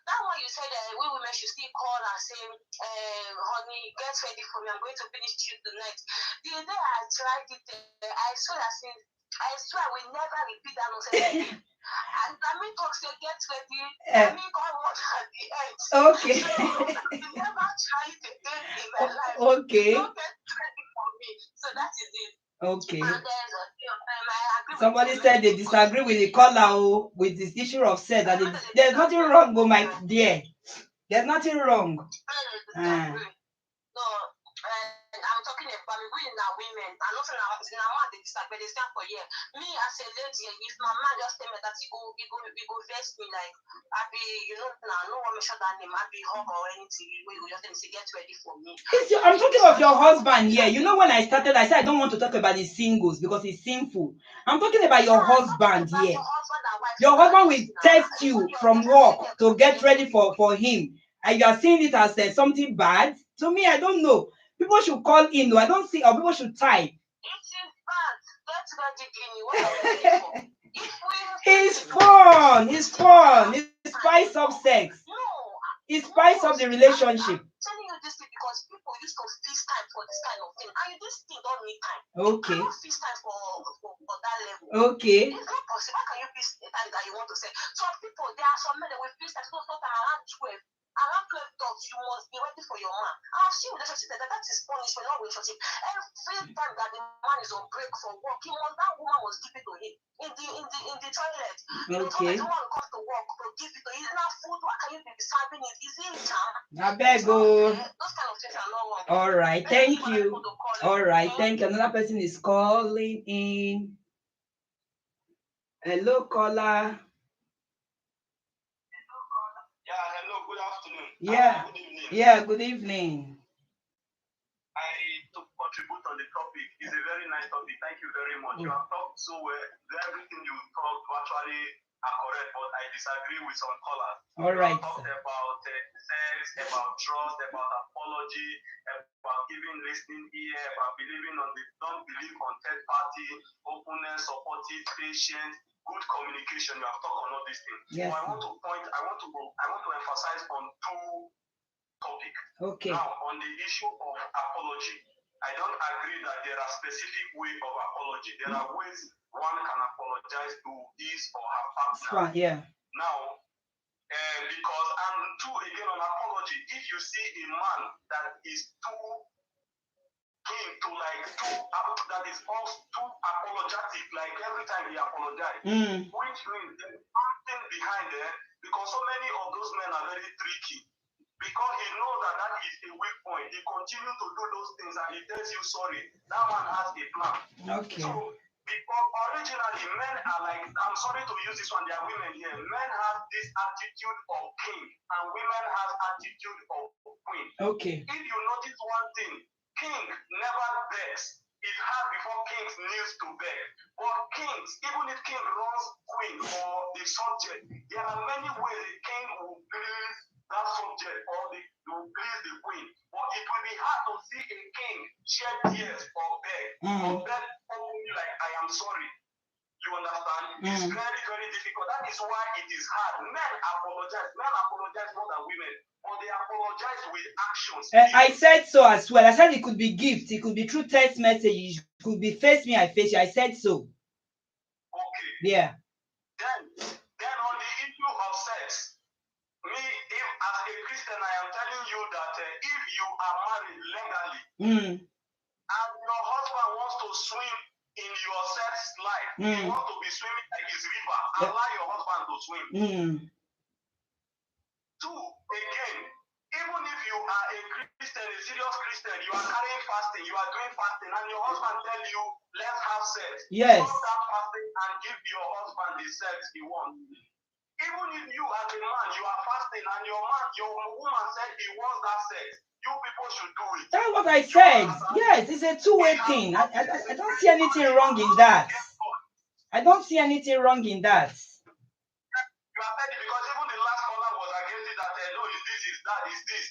That one you said we women should still call and say, honey, get ready for me, I'm going to finish you tonight. The day I tried it, I swear I will never repeat that nonsense again. And Nami talks, say get ready, Nami call what at the end. Okay. So I will never try it again in my life. Okay. Don't get ready for me. So that is it. Okay. And somebody said they disagree with the caller with this issue of sex. That there's nothing wrong, my dear. There's nothing wrong. No, I'm talking about women are women. I'm not saying I'm man they disagree. They stand for yeah. Me as a lady, if my man just tell me that he go vex me, like I be, no one mention that name, I be hug or anything. You just tell me say get ready for me. I'm talking of your husband here. You know, when I started, I said I don't want to talk about the singles because it's sinful. I'm talking about your husband here. Your husband will text you from work to get ready for him, and you are seeing it as something bad. To me, I don't know. People should call in, though. I don't see, or people should type. It is bad. That's radically what are we It's fun. It's fun. It's spice up sex. No. It spice up the relationship. I'm telling you this thing because people used to fix time for this kind of thing. And this thing don't need time. Okay. You cannot fix time for that level. Okay. It's not possible. How can you fix the time that you want to say? Some people, there are some men that will fix time sometime around 12. Around 12 dogs, you must be ready for your man. I've seen relationship that is punishment, not relationship. Every time that the man is on break from work, that woman must give it to him in the toilet. Okay. The woman comes to work to give it to him. Now food, what can you be serving it? Is it jam? I beg you. Those kind of things are not wrong. All right, thank you. All right, thank you. Another person is calling in. Hello, caller. Yeah, hello, good afternoon. Yeah, good evening. Yeah, good evening. To contribute on the topic is a very nice topic. Thank you very much. You have talked so well. Everything you talked virtually are correct, but I disagree with some callers. All right. You talked about sex, about trust, about apology, about giving listening ear, about believing on the don't believe on third party, openness, supportive, patient, good communication. You have talked on all these things. Yes. So I want to emphasize on two topics. Okay. Now, on the issue of apology, I don't agree that there are specific ways of apology. There are ways one can apologize to his or her partner. Yeah. Now, because again on apology, if you see a man that is too keen to that is also too apologetic, like every time he apologizes, which means there's something behind there, because so many of those men are very tricky. Because he knows that is a weak point. He continues to do those things and he tells you sorry. That man has a plan. Okay. So, because originally men are like, I'm sorry to use this one, there are women here. Men have this attitude of king and women have attitude of queen. Okay. If you notice one thing, king never begs. It's hard before kings kneels to beg. But kings, even if king runs queen or the subject, there are many ways a king will please that subject or to please the queen. But it will be hard to see a king shed tears or beg openly like I am sorry. You understand? It's very, very difficult. That is why it is hard. Men are apologize. Men apologize more than women, but they apologize with actions. I said so as well. I said it could be gifts, it could be through text messages, it could be face me, I face you. I said so. Okay. Yeah. Then on the issue of sex, me, if as a Christian, I am telling you that if you are married legally and your husband wants to swim in your sex life, he wants to be swimming like his river, allow your husband to swim. Two, again, even if you are a Christian, a serious Christian, you are carrying fasting, you are doing fasting, and your husband tell you, let's have sex. Yes. Stop that fasting and give your husband the sex he wants. Even if you as a man, you are fasting, and your woman said he wants that sex, you people should do it. That's what I said. Yes, it's a two-way thing. I don't see anything wrong in that. I don't see anything wrong in that. You are saying because even the last caller was against it that no, is this, is that, is this.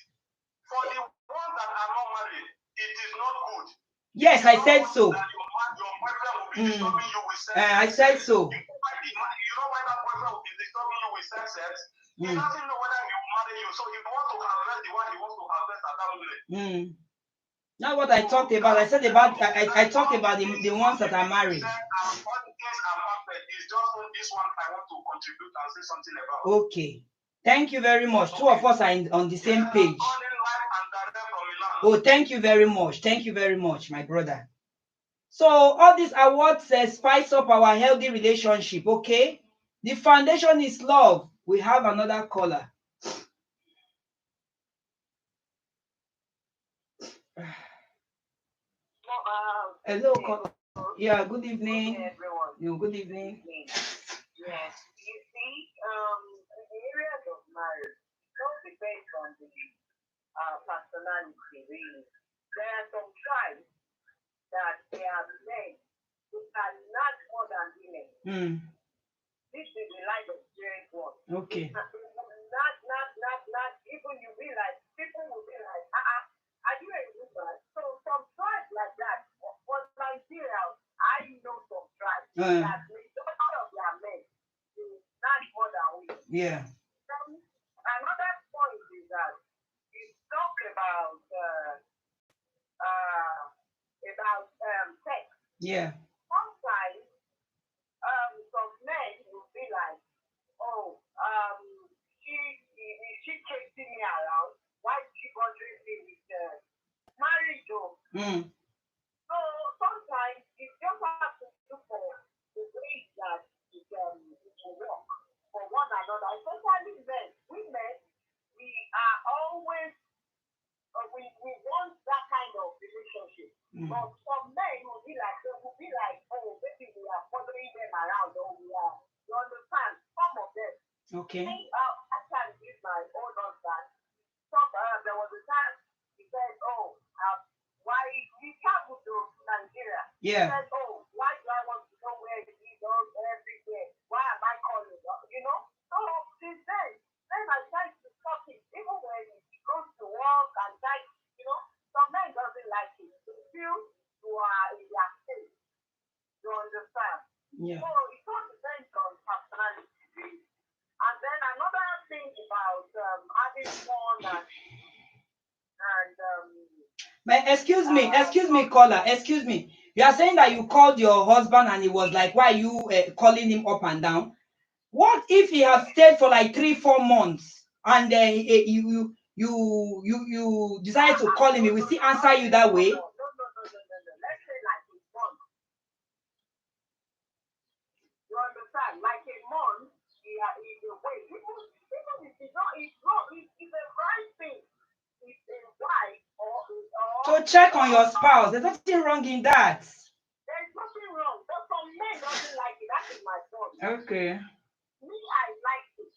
For the ones that are not married, it is not good. Yes, I said so. That your boyfriend will be disturbing you with sex. I said so. You know why that boyfriend will be disturbing you with sex? He doesn't know whether he will marry you. So he wants to harvest the one he wants to harvest at that moment. Not what I talked about. I said about I talked about the ones that are married. It's just this one I want to contribute and say something about. Okay. Thank you very much. Two of us are on the same page. Oh, thank you very much. Thank you very much, my brother. So all these awards spice up our healthy relationship, okay? The foundation is love. We have another caller. Hello, caller. Yeah, good evening. Hey, everyone. Good evening. Yes, you see, the areas of marriage don't depend on the personality, really. There are some tribes that they are men who are not more than women. This is the life experience one. Okay. Not, even you realize, people will be like, are you a woman? So some tribes like that, for Nigeria, I know some tribes that majority of their men is not more than women. Yeah. Another point is that you talk about sex. Yeah. Sometimes some men will be like, oh, she chasing me around. Why is she bothering me with marriage? So sometimes you just have to look for the ways that it will work for one another, especially men. Women, we are always we want that kind of relationship. But some men will be like, oh, maybe we are following them around, or we are, you understand, some of them. Okay. I can give my own husband. There was a time he said, oh, why we travel to Nigeria? Yeah. He said, oh, why do I want to know where he goes everywhere? Why am I calling? You know? So since then I tried to stop it. Even when he goes to work and try, you know, some men doesn't like it. They feel you are in their state. You understand? Yeah. So it all depends on personality. And then another thing about having fun excuse me, caller. Excuse me. You are saying that you called your husband and he was like, why are you calling him up and down? What if he has stayed for like 3-4 months and you decide to call him? He will still answer you that way? No. Let's say like a month. You understand? Like a month, he is away. Even if it's not, it's a right thing. It's a right or so check on your spouse. There's nothing wrong in that. There's nothing wrong. But some men doesn't like it. That is my point. Okay. Me, I like it.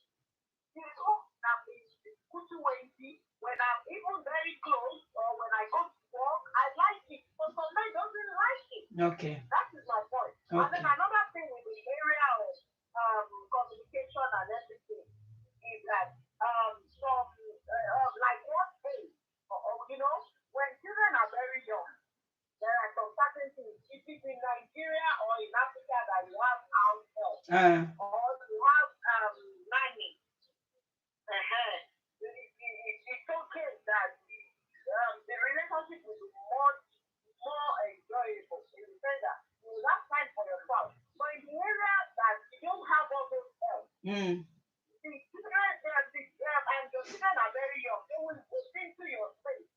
You know, that is when I'm even very close or when I go to work, I like it. But some men doesn't like it. Okay. That is my point. Okay. And then another thing with the area of communication and everything is that like what age, you know, when children are very young, there are some certain things. If it's in Nigeria or in Africa that you have house help or you have nanny, Mm. The children, and your children are very young. They will put into your face.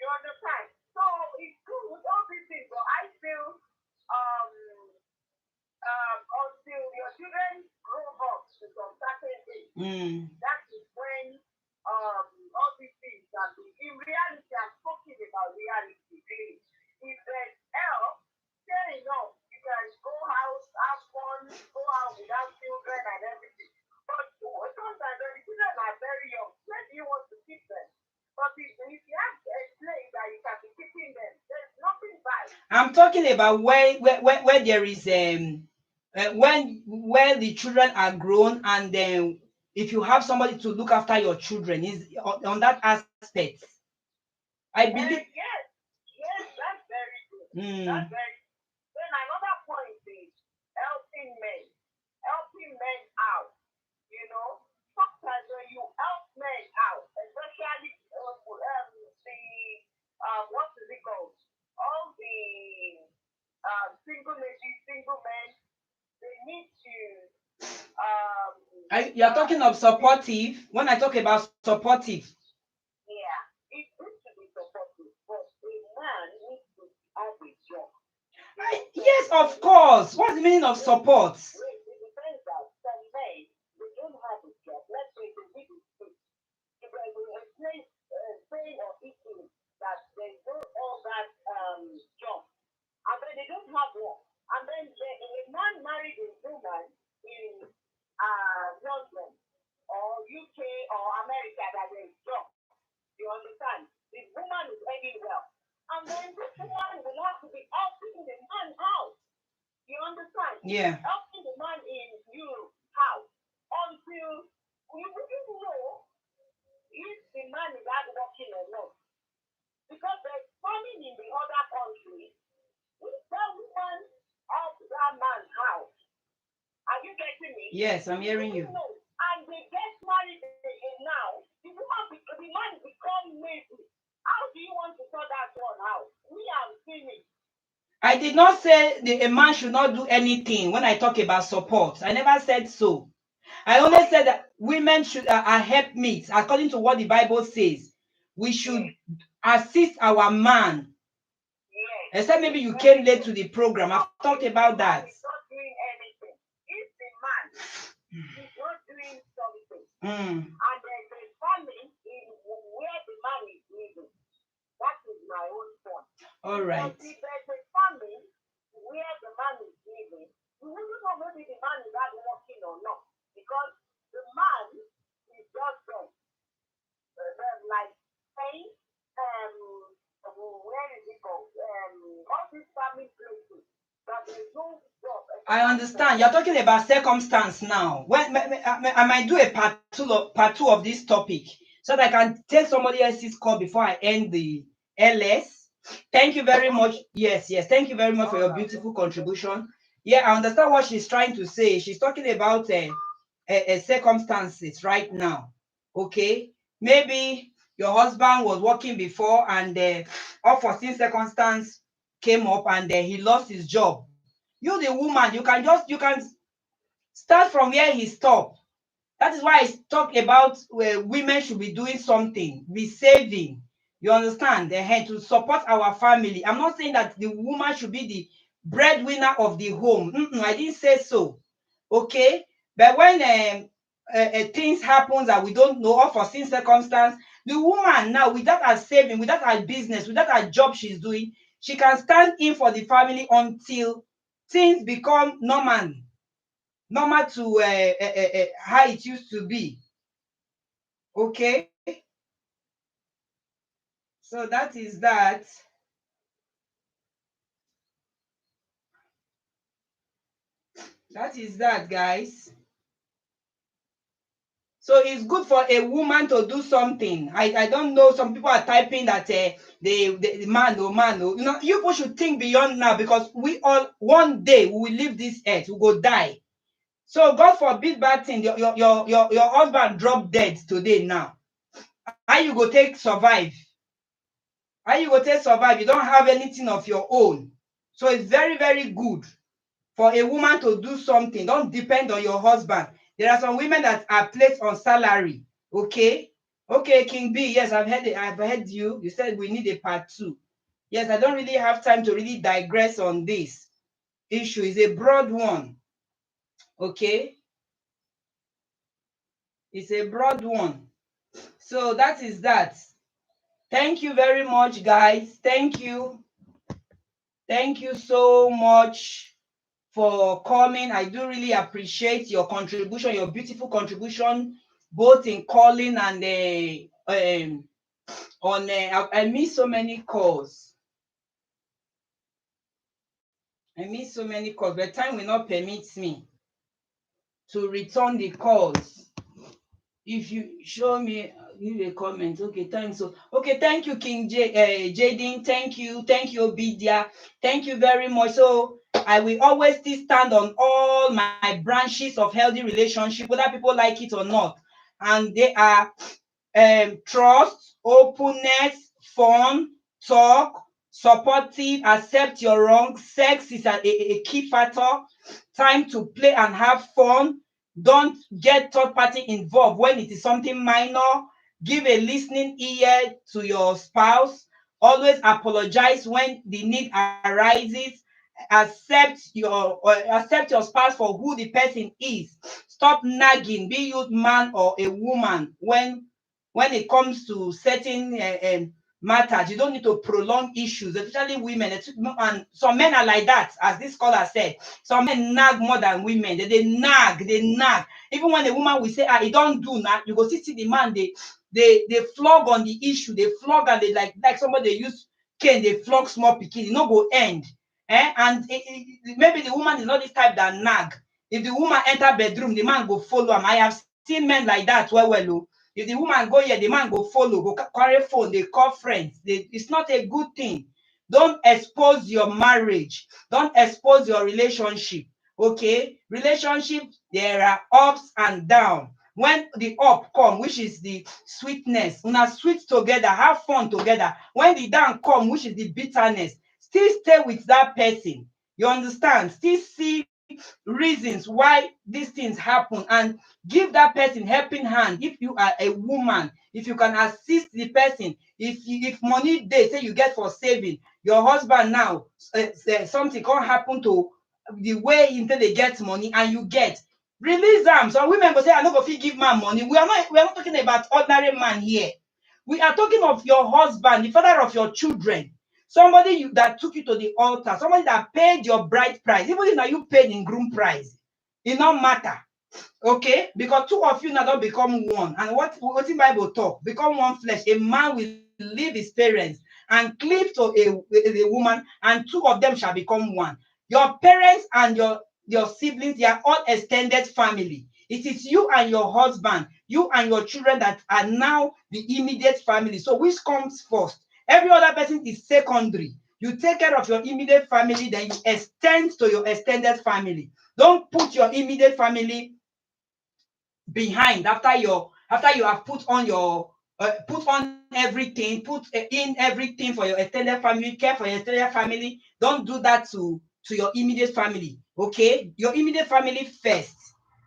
You understand? So it's good, all these things, but I feel um until your children grow up to some certain age, that is when all these things can be. In reality, I'm talking about reality. Really. If there's help, fair enough, you can go out, have fun, go out without children and everything. But sometimes when the children are very young, where do you want to keep them? But if you have a place that you can be keeping them, there's nothing bad. I'm talking about where there is when the children are grown, and then if you have somebody to look after your children, is on that aspect. I believe. Yes, that's very good. That's very. Then another point is helping men out. You know, sometimes when you help men out, especially what is it called? All the single ladies, single men, they need to You're talking of supportive. When I talk about supportive, yeah, it needs to be supportive, but a man needs to have a job. Yes, of course. What's the meaning of support? It depends that some men, they don't have a job. Let's say they need to speak. If there's a place saying or eating that there's no all that job, and then they don't have work, and then a man married a woman in London or UK or America that there's job. You understand? The woman is earning well, and then this woman will have to be helping the man out. You understand? Yeah. Helping the man in Europe house until you wouldn't know if the man is out working or not. Because there's famine in the other country. If that woman helps that man house, are you getting me? Yes, I'm hearing you. And they get married now. The man become lazy. How do you want to sort that one out? We have seen it. I did not say a man should not do anything when I talk about support. I never said so. I only said that women should are helpmeets according to what the Bible says. We should assist our man. Yes. Except maybe you came late to the program. I've talked about that. He's not doing anything. If the man is not doing something, and there's a famine in where the man is living, that is my own point. All right. But if there's a famine where the man is living, you wouldn't know maybe the man is out working or not, because the man is just like saying, where is it called? All these family places that there's no job. I understand. You're talking about circumstance now. When I might do a part two of this topic so that I can take somebody else's call before I end the LS. Thank you very much. Yes. Thank you very much for your beautiful contribution. Yeah, I understand what she's trying to say. She's talking about circumstances right now. Okay, maybe your husband was working before, and unforeseen circumstance came up, and he lost his job. You, the woman, you can start from where he stopped. That is why I talk about where women should be doing something, be saving. You understand? To support our family. I'm not saying that the woman should be the breadwinner of the home. I didn't say so. Okay, but when things happen that we don't know, unforeseen circumstance, the woman now, without her saving, without her business, without her job she's doing, she can stand in for the family until things become normal to how it used to be. Okay, so that is that. That is that, guys. So it's good for a woman to do something. I don't know, some people are typing that the man, you know, you people should think beyond now, because we all one day we will leave this earth, we go die. So God forbid bad thing, your husband drop dead today now. How you go take survive? How you go take survive? You don't have anything of your own. So it's very, very good for a woman to do something. Don't depend on your husband. There are some women that are placed on salary. Okay. Okay, King B. Yes, I've heard it. I've heard you. You said we need a part 2. Yes, I don't really have time to really digress on this issue. It's a broad one. Okay. It's a broad one. So that is that. Thank you very much, guys. Thank you. Thank you so much for coming. I do really appreciate your contribution, your beautiful contribution, both in calling and on. I miss so many calls. I miss so many calls, but time will not permit me to return the calls. If you show me, leave a comment. Okay, thanks. So, okay, thank you, King Jaden. Thank you, Obidia. Thank you very much. So I will always still stand on all my branches of healthy relationship, whether people like it or not. And they are trust, openness, fun, talk, supportive, accept your wrong. Sex is a key factor. Time to play and have fun. Don't get third party involved when it is something minor. Give a listening ear to your spouse. Always apologize when the need arises. Accept your spouse for who the person is. Stop nagging, be you man or a woman, when it comes to certain matters. You don't need to prolong issues, especially women. And some men are like that, as this scholar said. Some men nag more than women. They nag. Even when a woman will say, he don't do that, you go see the man, they flog on the issue. They flog and they like somebody they use cane, they flog small pikin. It no go end. And maybe the woman is not this type that nag. If the woman enter bedroom, the man go follow him. I have seen men like that well. If the woman go here, the man go follow, go carry phone, they call friends. It's not a good thing. Don't expose your marriage. Don't expose your relationship. Okay? Relationship, there are ups and downs. When the up come, which is the sweetness, una sweet together, have fun together. When the down come, which is the bitterness, still stay with that person. You understand? Still see reasons why these things happen and give that person helping hand. If you are a woman, if you can assist the person, if money dey say you get for saving, your husband now something can't happen to the way until they get money and you get, release them. Some women go say, I no go fit give man money. We are not talking about ordinary man here. We are talking of your husband, the father of your children. Somebody that took you to the altar, somebody that paid your bride price, even if now you paid in groom price, it not matter. Okay, because two of you now don't become one. And what the Bible talk, become one flesh. A man will leave his parents and cleave to a woman, and two of them shall become one. Your parents and your siblings, they are all extended family. It is you and your husband, you and your children that are now the immediate family. So which comes first? Every other person is secondary. You take care of your immediate family, then you extend to your extended family. Don't put your immediate family behind after you have put on everything, in everything for your extended family, care for your extended family. Don't do that to your immediate family. Okay, your immediate family first.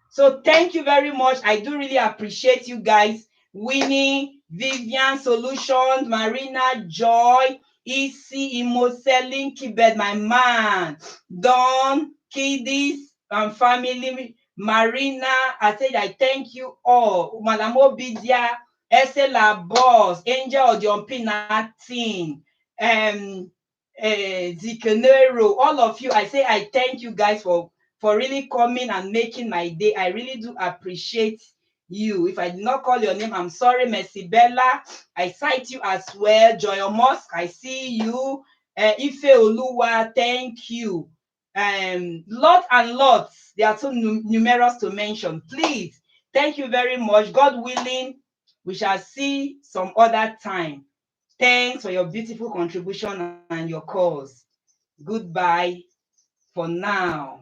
So thank you very much. I do really appreciate you guys. Winnie, Vivian, Solutions, Marina, Joy, EC, Imoselin, Kibet, my man, Don, Kiddies, and family, Marina. I said I thank you all. Madam Obidia, Estela Boss, Angel Odiompina team, Zikenero, all of you. I say I thank you guys for really coming and making my day. I really do appreciate you. If I did not call your name, I'm sorry. Mercy Bella, I cite you as well. Joy Musk, I see you. Ife Oluwa, thank you. Lots and lots. They are too numerous to mention. Please, thank you very much. God willing, we shall see some other time. Thanks for your beautiful contribution and your calls. Goodbye for now.